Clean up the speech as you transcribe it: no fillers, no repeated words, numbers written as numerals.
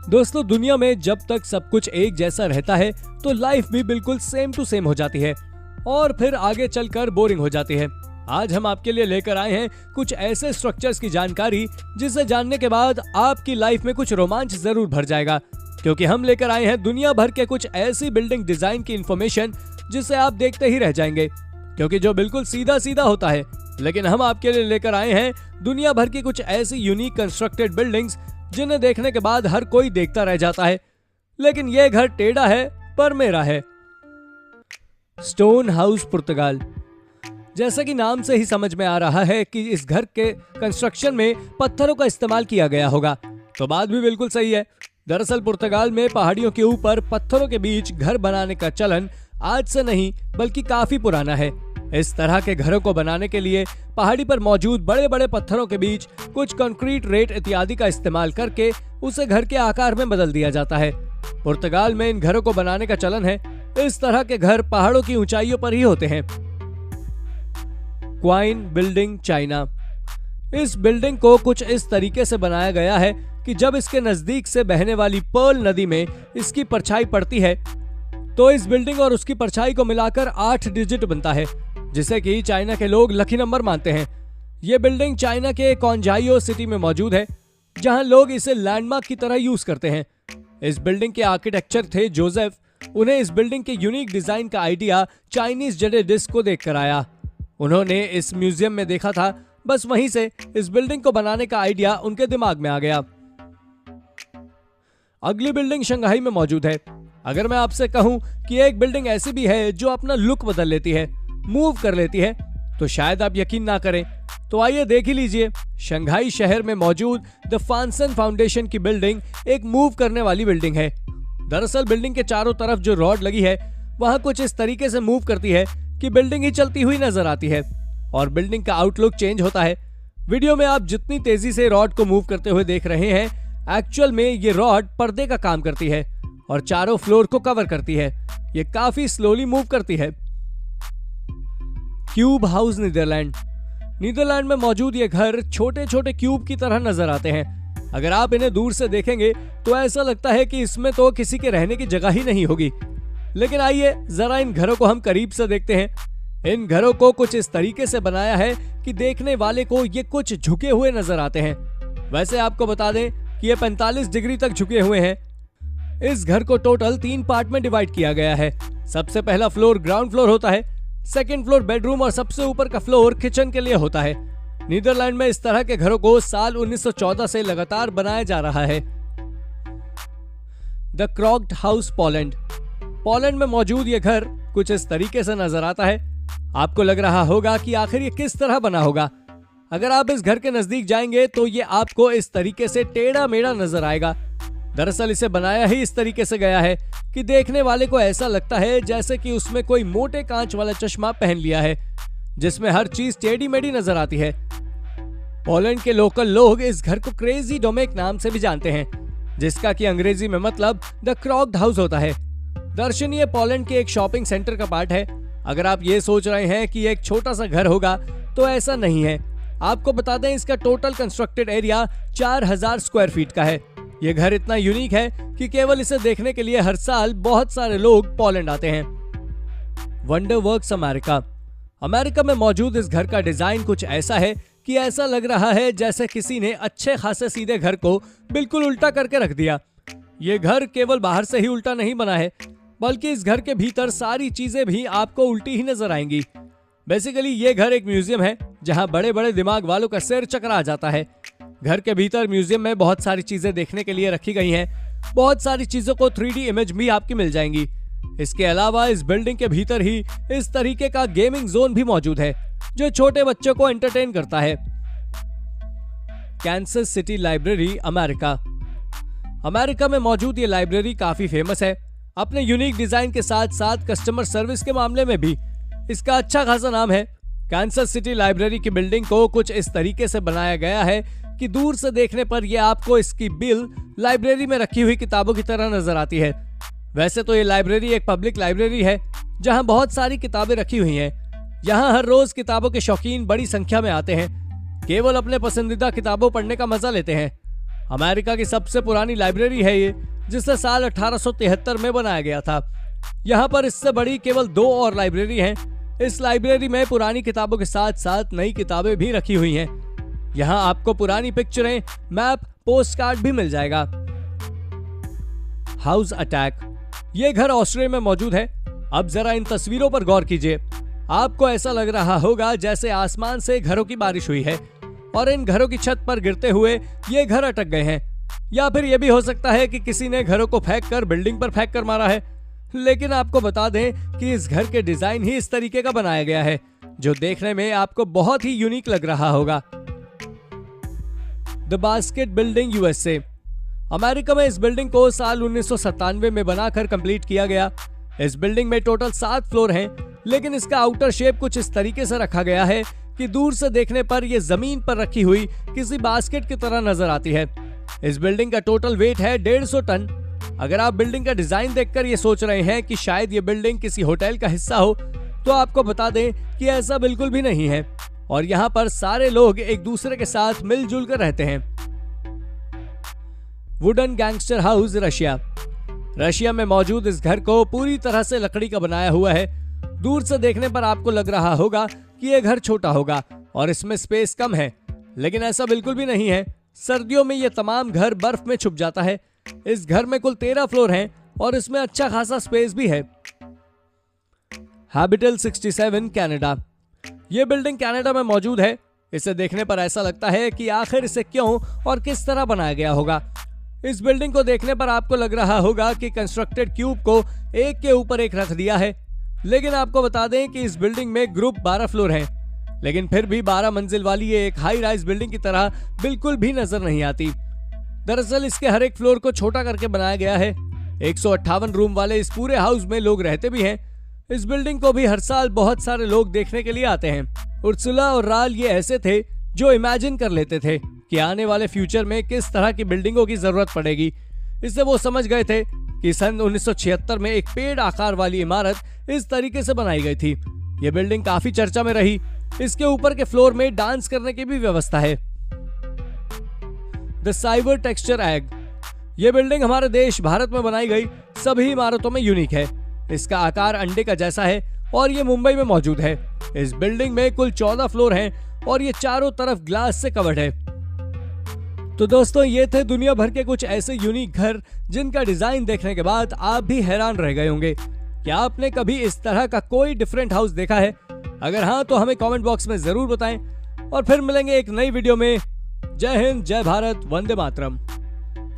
दोस्तों, दुनिया में जब तक सब कुछ एक जैसा रहता है तो लाइफ भी बिल्कुल सेम टू सेम हो जाती है और फिर आगे चलकर बोरिंग हो जाती है। आज हम आपके लिए लेकर आए हैं कुछ ऐसे स्ट्रक्चर्स की जानकारी जिसे जानने के बाद आपकी लाइफ में कुछ रोमांच जरूर भर जाएगा, क्योंकि हम लेकर आए हैं दुनिया भर के कुछ ऐसी बिल्डिंग डिजाइन की इंफॉर्मेशन जिसे आप देखते ही रह जाएंगे, क्योंकि जो बिल्कुल सीधा सीधा होता है, लेकिन हम आपके लिए लेकर आए हैं दुनिया भर की कुछ ऐसी यूनिक कंस्ट्रक्टेड बिल्डिंग्स जिन्हें देखने के बाद हर कोई देखता रह जाता है। लेकिन यह घर टेढ़ा है पर मेरा है। स्टोन हाउस पुर्तगाल। जैसा कि नाम से ही समझ में आ रहा है कि इस घर के कंस्ट्रक्शन में पत्थरों का इस्तेमाल किया गया होगा, तो बात भी बिल्कुल सही है। दरअसल पुर्तगाल में पहाड़ियों के ऊपर पत्थरों के बीच घर बनाने का चलन आज से नहीं बल्कि काफी पुराना है। इस तरह के घरों को बनाने के लिए पहाड़ी पर मौजूद बड़े बड़े पत्थरों के बीच कुछ कंक्रीट, रेत इत्यादि का इस्तेमाल करके उसे घर के आकार में बदल दिया जाता है। पुर्तगाल में इन घरों को बनाने का चलन है। इस तरह के घर पहाड़ों की ऊंचाइयों पर ही होते हैं। Coin building, China. इस बिल्डिंग को कुछ इस तरीके से बनाया गया है कि जब इसके नजदीक से बहने वाली पर्ल नदी में इसकी परछाई पड़ती है तो इस बिल्डिंग और उसकी परछाई को मिलाकर 8 डिजिट बनता है, जिसे कि चाइना के लोग लकी नंबर मानते हैं। यह बिल्डिंग चाइना के क्वांजाइयो सिटी में मौजूद है, जहां लोग इसे लैंडमार्क की तरह यूज करते हैं। इस बिल्डिंग के आर्किटेक्चर थे जोसेफ। उन्हें इस बिल्डिंग के यूनिक डिजाइन का आइडिया चाइनीज जड़े डिस्क को देखकर आया। उन्होंने इस म्यूजियम में देखा था, बस वहीं से इस बिल्डिंग को बनाने का आइडिया उनके दिमाग में आ गया। अगली बिल्डिंग शंघाई में मौजूद है। अगर मैं आपसे कहूं कि एक बिल्डिंग ऐसी भी है जो अपना लुक बदल लेती है, मूव कर लेती है, तो शायद आप यकीन ना करें। तो आइए देख ही लीजिए। शंघाई शहर में मौजूद द फांसन फाउंडेशन की बिल्डिंग एक मूव करने वाली बिल्डिंग है। दरअसल बिल्डिंग के चारों तरफ जो रॉड लगी है वहां कुछ इस तरीके से मूव करती है कि बिल्डिंग ही चलती हुई नजर आती है और बिल्डिंग का आउटलुक चेंज होता है। वीडियो में आप जितनी तेजी से रॉड को मूव करते हुए देख रहे हैं, एक्चुअल में ये रॉड पर्दे का काम करती है और चारों फ्लोर को कवर करती है। ये काफी स्लोली मूव करती है। Cube house, Netherlands. नीदरलैंड में मौजूद ये घर छोटे छोटे क्यूब की तरह नजर आते हैं। अगर आप इन्हें दूर से देखेंगे तो ऐसा लगता है कि इसमें तो किसी के रहने की जगह ही नहीं होगी। लेकिन आइए जरा इन घरों को हम करीब से देखते हैं। इन घरों को कुछ इस तरीके से बनाया है कि देखने वाले को ये कुछ झुके हुए नजर आते हैं। वैसे आपको बता दें कि ये 45 डिग्री तक झुके हुए हैं। इस घर को टोटल 3 पार्ट में डिवाइड किया गया है। सबसे पहला फ्लोर ग्राउंड फ्लोर होता है, सेकंड फ्लोर बेडरूम और सबसे ऊपर का फ्लोर किचन के लिए होता है। नीदरलैंड में इस तरह के घरों को साल 1914 से लगातार बनाया जा रहा है। The crooked house, Poland. Poland में मौजूद ये घर कुछ इस तरीके से नजर आता है। आपको लग रहा होगा कि आखिर ये किस तरह बना होगा। अगर आप इस घर के नजदीक जाएंगे तो ये आपको इस तरीके से टेढ़ा मेढ़ा नजर आएगा। दरअसल इसे बनाया ही इस तरीके से गया है कि देखने वाले को ऐसा लगता है जैसे कि उसमें कोई मोटे कांच वाला चश्मा पहन लिया है, जिसमें हर चीज टेढ़ी मेढ़ी नजर आती है। पोलैंड के लोकल लोग इस घर को क्रेजी डोमेक नाम से भी जानते हैं, जिसका कि अंग्रेजी में मतलब द क्रॉक्ड हाउस होता है। दर्शन ये पोलैंड के एक शॉपिंग सेंटर का पार्ट है। अगर आप ये सोच रहे हैं कि एक छोटा सा घर होगा तो ऐसा नहीं है। आपको बता दें इसका total constructed area 4000 square feet का है। ये घर इतना यूनिक है कि केवल इसे देखने के लिए हर साल बहुत सारे लोग पोलैंड आते हैं। वंडरवर्क्स, अमेरिका। अमेरिका में मौजूद इस घर का डिजाइन कुछ ऐसा है कि ऐसा लग रहा है जैसे किसी ने अच्छे खासे सीधे घर को बिल्कुल उल्टा करके रख दिया। ये घर केवल बाहर से ही उल्टा नहीं बना है, बल्कि इस घर के भीतर सारी चीजें भी आपको उल्टी ही नजर आएंगी। बेसिकली ये घर एक म्यूजियम है जहां बड़े बड़े दिमाग वालों का सिर चकरा जाता है। घर के भीतर म्यूजियम में बहुत सारी चीजें देखने के लिए रखी गई हैं। बहुत सारी चीजों को 3D इमेज भी आपकी मिल जाएंगी। इसके अलावा इस बिल्डिंग के भीतर ही इस तरीके का गेमिंग जोन भी मौजूद है जो छोटे बच्चों को एंटरटेन करता है। Kansas city library, America. America में मौजूद ये लाइब्रेरी काफी फेमस है। अपने यूनिक डिजाइन के साथ साथ कस्टमर सर्विस के मामले में भी इसका अच्छा खासा नाम है। कैंसस सिटी लाइब्रेरी की बिल्डिंग को कुछ इस तरीके से बनाया गया है कि दूर से देखने पर यह आपको इसकी बिल लाइब्रेरी में रखी हुई किताबों की तरह नजर आती है। वैसे तो ये लाइब्रेरी एक पब्लिक लाइब्रेरी है जहां बहुत सारी किताबें रखी हुई हैं। यहाँ हर रोज किताबों के शौकीन बड़ी संख्या में आते हैं, केवल अपने पसंदीदा किताबों पढ़ने का मजा लेते हैं। अमेरिका की सबसे पुरानी लाइब्रेरी है ये, जिसे साल 1873 में बनाया गया था। यहाँ पर इससे बड़ी केवल 2 और लाइब्रेरी हैं। इस लाइब्रेरी में पुरानी किताबों के साथ साथ नई किताबें भी रखी हुई हैं। यहाँ आपको पुरानी पिक्चरें, मैप, पोस्ट कार्ड भी मिल जाएगा। House attack. ये घर ऑस्ट्रेलिया में मौजूद है। अब जरा इन तस्वीरों पर गौर कीजिए। आपको ऐसा लग रहा होगा जैसे आसमान से घरों की बारिश हुई है और इन घरों की छत पर गिरते हुए ये घर अटक गए हैं। या फिर यह भी हो सकता है कि किसी ने घरों को फेंक कर बिल्डिंग पर फेंक कर मारा है। लेकिन आपको बता दें कि इस घर के डिजाइन ही इस तरीके का बनाया गया है, जो देखने में आपको बहुत ही यूनिक लग रहा होगा। The basket building, USA. America में इस बिल्डिंग को साल 1997 में बनाकर कंप्लीट किया गया। इस बिल्डिंग में टोटल 7 फ्लोर हैं, लेकिन इसका आउटर शेप कुछ इस तरीके से रखा गया है कि दूर से देखने पर यह जमीन पर रखी हुई किसी बास्केट की तरह नजर आती है। इस बिल्डिंग का टोटल वेट है 150 टन। अगर आप बिल्डिंग का डिजाइन देखकर ये सोच रहे हैं कि शायद ये बिल्डिंग किसी होटल का हिस्सा हो, तो आपको बता दें कि ऐसा बिल्कुल भी नहीं है और यहाँ पर सारे लोग एक दूसरे के साथ मिलजुल कर रहते हैं। Wooden gangster house, Russia. Russia में मौजूद इस घर को पूरी तरह से लकड़ी का बनाया हुआ है। दूर से देखने पर आपको लग रहा होगा कि यह घर छोटा होगा और इसमें स्पेस कम है, लेकिन ऐसा बिल्कुल भी नहीं है। सर्दियों में यह तमाम घर बर्फ में छुप जाता है। इस घर में कुल 13 फ्लोर हैं और इसमें अच्छा खासा स्पेस भी है। हैबिटल 67, कनाडा। यह बिल्डिंग कनाडा में मौजूद है। इसे देखने पर ऐसा लगता है कि आखिर इसे क्यों और किस तरह बनाया गया होगा। इस बिल्डिंग को देखने पर आपको लग रहा होगा कि कंस्ट्रक्टेड क्यूब को एक के ऊपर एक रख दिया है, लेकिन आपको बता दें कि इस बिल्डिंग में ग्रुप 12 फ्लोर हैं, लेकिन फिर भी 12 मंजिल वाली ये एक हाई राइज बिल्डिंग की तरह बिल्कुल भी नजर नहीं आती। दरअसल इसके हर एक फ्लोर को छोटा करके बनाया गया है। 158 रूम वाले इस पूरे हाउस में लोग रहते भी हैं। इस बिल्डिंग को भी हर साल बहुत सारे लोग देखने के लिए आते हैं। उर्सुला और राल ये ऐसे थे जो इमेजिन कर लेते थे कि आने वाले फ्यूचर में किस तरह की बिल्डिंगों की जरूरत पड़ेगी। इससे वो समझ गए थे कि सन 1976 में एक पेड़ आकार वाली इमारत इस तरीके से बनाई गई थी। यह बिल्डिंग काफी चर्चा में रही। इसके ऊपर के फ्लोर में डांस करने की भी व्यवस्था है। The cyber texture egg. यह बिल्डिंग हमारे देश भारत में बनाई गई सभी इमारतों में यूनिक है। इसका आकार अंडे का जैसा है और ये मुंबई में मौजूद है। इस बिल्डिंग में कुल 14 फ्लोर हैं और ये चारों तरफ ग्लास से कवर्ड है। तो दोस्तों, ये थे दुनिया भर के कुछ ऐसे यूनिक घर जिनका डिजाइन देखने के बाद आप भी हैरान रह गए होंगे। क्या आपने कभी इस तरह का कोई डिफरेंट हाउस देखा है? अगर हाँ, तो हमें कमेंट बॉक्स में जरूर बताएं और फिर मिलेंगे एक नई वीडियो में। जय हिंद, जय भारत, वंदे मातरम।